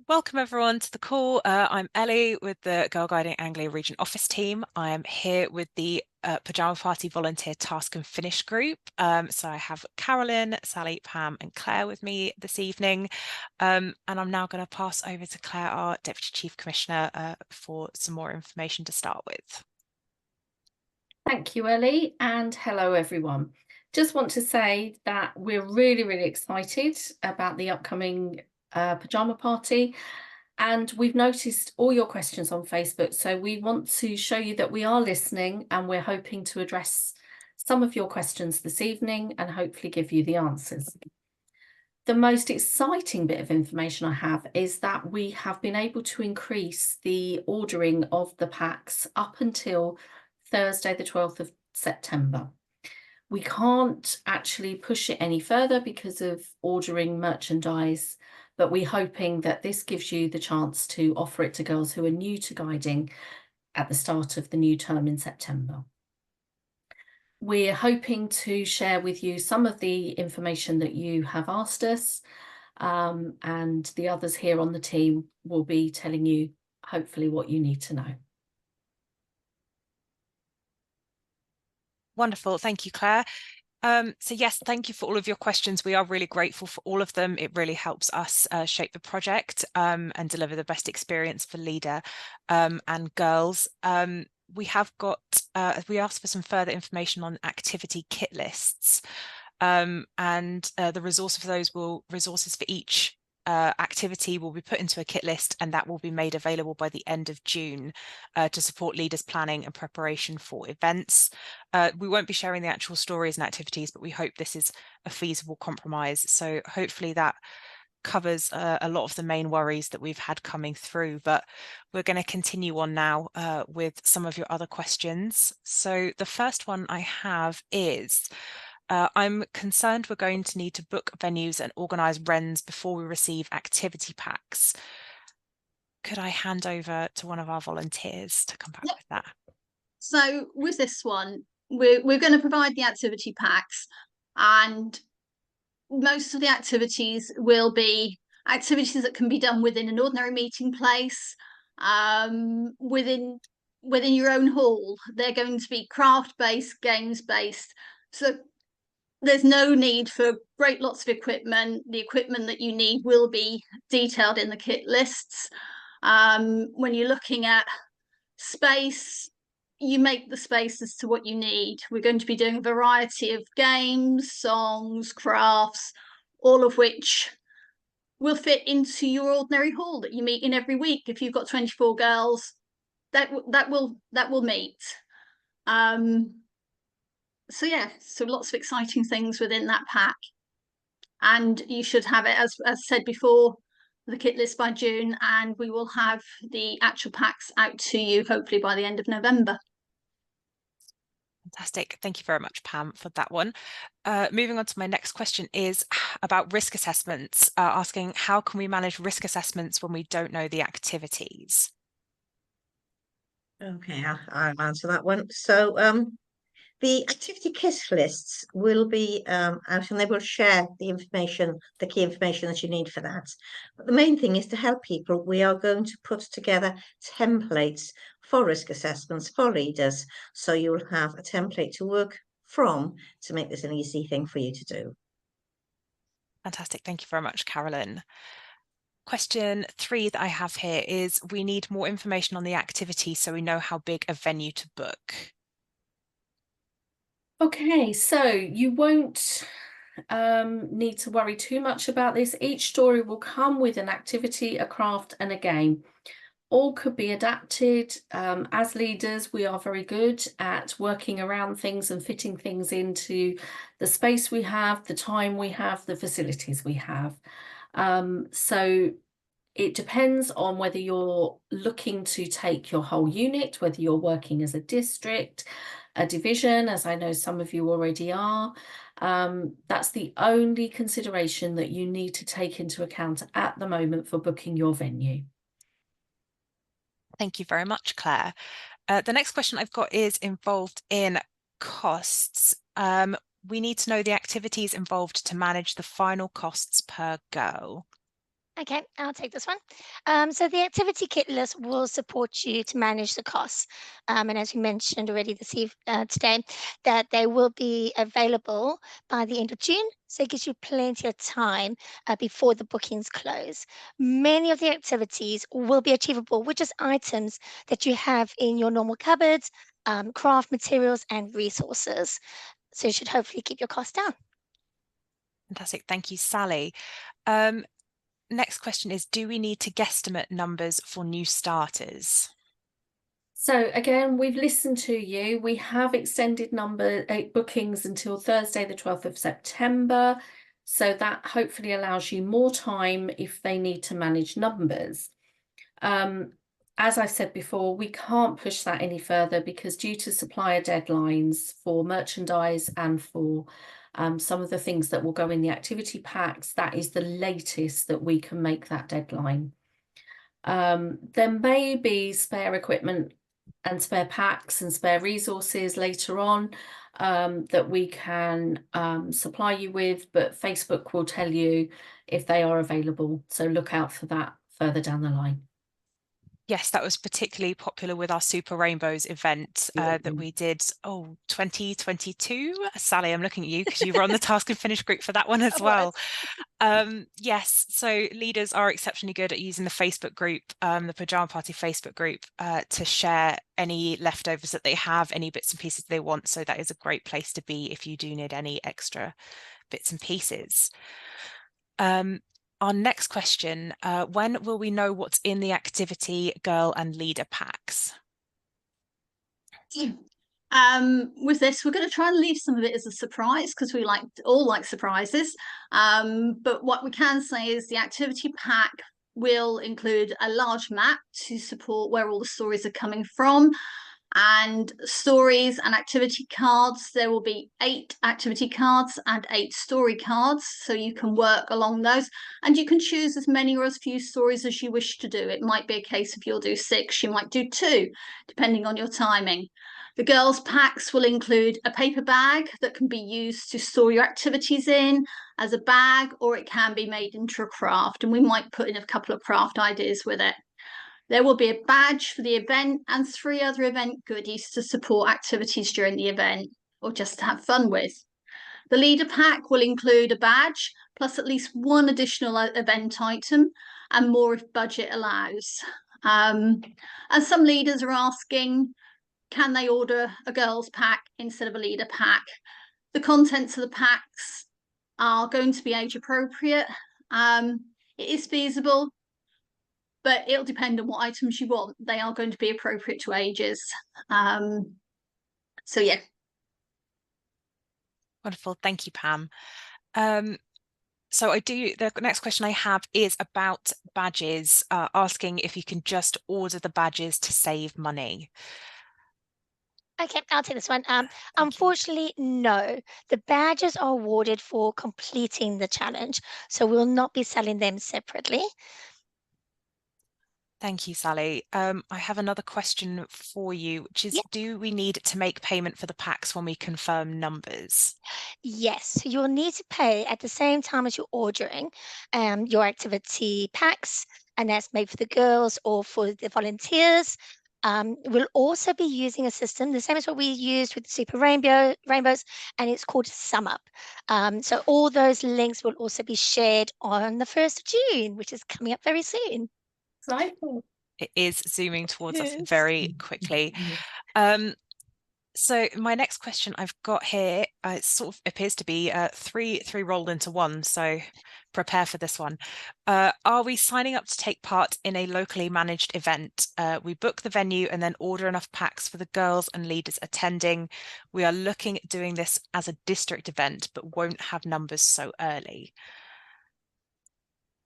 Welcome everyone to the call. I'm Ellie with the Girl Guiding Anglia Region Office team. I am here with the Pyjama Party Volunteer Task and Finish group. So I have Carolyn, Sally, Pam and Claire with me this evening. And I'm now going to pass over to Claire, our Deputy Chief Commissioner, for some more information to start with. Thank you, Ellie, and hello everyone. Just want to say that we're really excited about the upcoming Pyjama Party, and we've noticed all your questions on Facebook, so we want to show you that we are listening and we're hoping to address some of your questions this evening and hopefully give you the answers. The most exciting bit of information I have is that we have been able to increase the ordering of the packs up until Thursday the 12th of September. We can't actually push it any further because of ordering merchandise, but we're hoping that this gives you the chance to offer it to girls who are new to guiding at the start of the new term in September. We're hoping to share with you some of the information that you have asked us, and the others here on the team will be telling you hopefully what you need to know. Wonderful. Thank you, Claire. So yes, thank you for all of your questions. We are really grateful for all of them. It really helps us shape the project and deliver the best experience for leader and girls. We have got, we asked for some further information on activity kit lists, and the resources for each activity will be put into a kit list, and that will be made available by the end of June to support leaders' planning and preparation for events. We won't be sharing the actual stories and activities, but we hope this is a feasible compromise. So hopefully that covers a lot of the main worries that we've had coming through, but we're going to continue on now with some of your other questions. So the first one I have is, I'm concerned we're going to need to book venues and organise RENs before we receive activity packs. Could I hand over to one of our volunteers to come back with that? So with this one, we're going to provide the activity packs, and most of the activities will be activities that can be done within an ordinary meeting place, within your own hall. They're going to be craft-based, games-based. So there's no need for great lots of equipment. The equipment that you need will be detailed in the kit lists. When you're looking at space, you make the space as to what you need. We're going to be doing a variety of games, songs, crafts, all of which will fit into your ordinary hall that you meet in every week. If you've got 24 girls, that will meet. So yeah, so lots of exciting things within that pack, and you should have it, as said before, the kit list by June, and we will have the actual packs out to you hopefully by the end of November. Fantastic. Thank you very much, Pam, for that one. Moving on to my next question is about risk assessments, asking how can we manage risk assessments when we don't know the activities? Okay, I'll answer that one. So the activity kit lists will be out, and they will share the information, the key information that you need for that. But the main thing is to help people. We are going to put together templates for risk assessments for leaders. So you'll have a template to work from to make this an easy thing for you to do. Fantastic. Thank you very much, Carolyn. Question 3 that I have here is, we need more information on the activity so we know how big a venue to book. Okay, so you won't need to worry too much about this. Each story will come with an activity, a craft and a game. All could be adapted. As leaders, we are very good at working around things and fitting things into the space we have, the time we have, the facilities we have. So it depends on whether you're looking to take your whole unit, whether you're working as a district, a division, as I know some of you already are. That's the only consideration that you need to take into account at the moment for booking your venue. Thank you very much, Claire. The next question I've got is involved in costs. We need to know the activities involved to manage the final costs per girl. Okay, I'll take this one. So the activity kit list will support you to manage the costs. And as we mentioned already today, that they will be available by the end of June. So it gives you plenty of time before the bookings close. Many of the activities will be achievable with just items that you have in your normal cupboards, craft materials and resources. So you should hopefully keep your costs down. Fantastic. Thank you, Sally. Next question is, do we need to guesstimate numbers for new starters? So again, we've listened to you. We have extended bookings until Thursday, the 12th of September. So that hopefully allows you more time if they need to manage numbers. As I said before, we can't push that any further because due to supplier deadlines for merchandise and for some of the things that will go in the activity packs, that is the latest that we can make that deadline. There may be spare equipment and spare packs and spare resources later on that we can supply you with, but Facebook will tell you if they are available. So look out for that further down the line. Yes, that was particularly popular with our Super Rainbows event that we did, 2022. Sally, I'm looking at you because you were on the Task and Finish group for that one as well. Yes, so leaders are exceptionally good at using the Facebook group, the Pyjama Party Facebook group, to share any leftovers that they have, any bits and pieces they want. So that is a great place to be if you do need any extra bits and pieces. Our next question, when will we know what's in the activity girl and leader packs? With this, we're going to try and leave some of it as a surprise because we all like surprises. But what we can say is the activity pack will include a large map to support where all the stories are coming from, and stories and activity cards. There will be 8 activity cards and 8 story cards, so you can work along those, and you can choose as many or as few stories as you wish to do. It might be a case if you'll do 6, you might do 2, depending on your timing. The girls' packs will include a paper bag that can be used to store your activities in as a bag, or it can be made into a craft, and we might put in a couple of craft ideas with it. There will be a badge for the event and 3 other event goodies to support activities during the event or just to have fun with. The leader pack will include a badge plus at least 1 additional event item and more if budget allows. And some leaders are asking, can they order a girls pack instead of a leader pack? The contents of the packs are going to be age appropriate. It is feasible, but it'll depend on what items you want. They are going to be appropriate to ages. So yeah. Wonderful, thank you, Pam. So the next question I have is about badges, asking if you can just order the badges to save money. Okay, I'll take this one. Unfortunately, no. The badges are awarded for completing the challenge, so we'll not be selling them separately. Thank you, Sally. I have another question for you, which is, do we need to make payment for the packs when we confirm numbers? Yes, you'll need to pay at the same time as you're ordering your activity packs, and that's made for the girls or for the volunteers. We'll also be using a system, the same as what we used with the Super Rainbows, and it's called Sum Up. So all those links will also be shared on the 1st of June, which is coming up very soon. Exciting. It is zooming towards us very quickly. So my next question I've got here, it sort of appears to be three rolled into one, so prepare for this one. Are we signing up to take part in a locally managed event? We book the venue and then order enough packs for the girls and leaders attending. We are looking at doing this as a district event, but won't have numbers so early.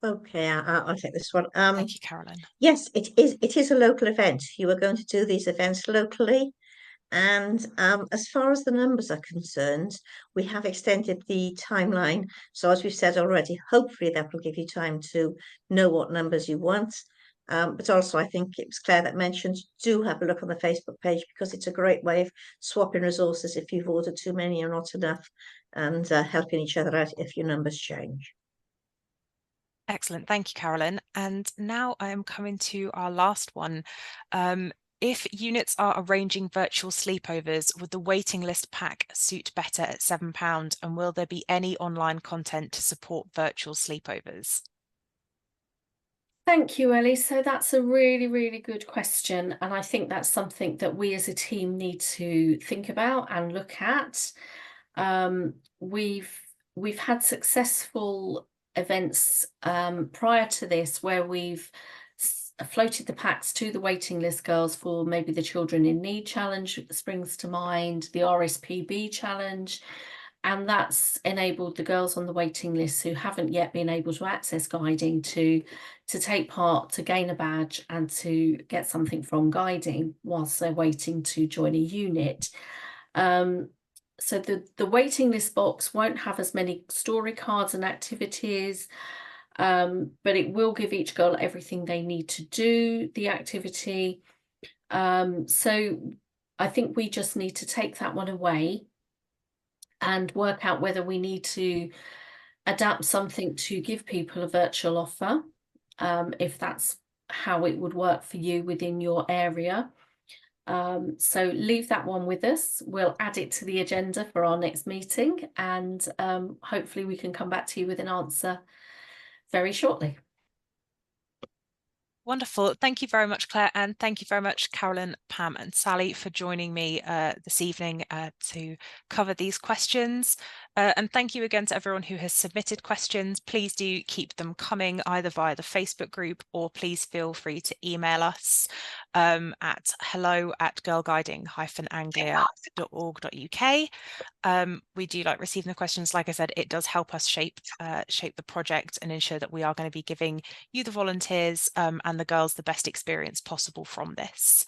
Okay, I'll take this one. Thank you, Carolyn. Yes, it is a local event. You are going to do these events locally. And as far as the numbers are concerned, we have extended the timeline. So as we've said already, hopefully that will give you time to know what numbers you want. But also, I think it was Claire that mentioned, do have a look on the Facebook page because it's a great way of swapping resources if you've ordered too many or not enough, and helping each other out if your numbers change. Excellent. Thank you, Carolyn. And now I am coming to our last one. If units are arranging virtual sleepovers, would the waiting list pack suit better at £7? And will there be any online content to support virtual sleepovers? Thank you, Ellie. So that's a really, really good question. And I think that's something that we as a team need to think about and look at. We've had successful events prior to this where we've floated the packs to the waiting list girls for maybe the Children in Need Challenge springs to mind, the RSPB Challenge, and that's enabled the girls on the waiting list who haven't yet been able to access guiding to take part, to gain a badge and to get something from guiding whilst they're waiting to join a unit. So the waiting list box won't have as many story cards and activities, but it will give each girl everything they need to do the activity. So I think we just need to take that one away and work out whether we need to adapt something to give people a virtual offer, if that's how it would work for you within your area. So leave that one with us. We'll add it to the agenda for our next meeting, and hopefully we can come back to you with an answer very shortly. Wonderful. Thank you very much, Claire, and thank you very much, Carolyn, Pam and Sally, for joining me this evening to cover these questions. And thank you again to everyone who has submitted questions. Please do keep them coming either via the Facebook group, or please feel free to email us at hello@girlguiding-anglia.org.uk. We do like receiving the questions. Like I said, it does help us shape the project and ensure that we are going to be giving you, the volunteers, and the girls, the best experience possible from this.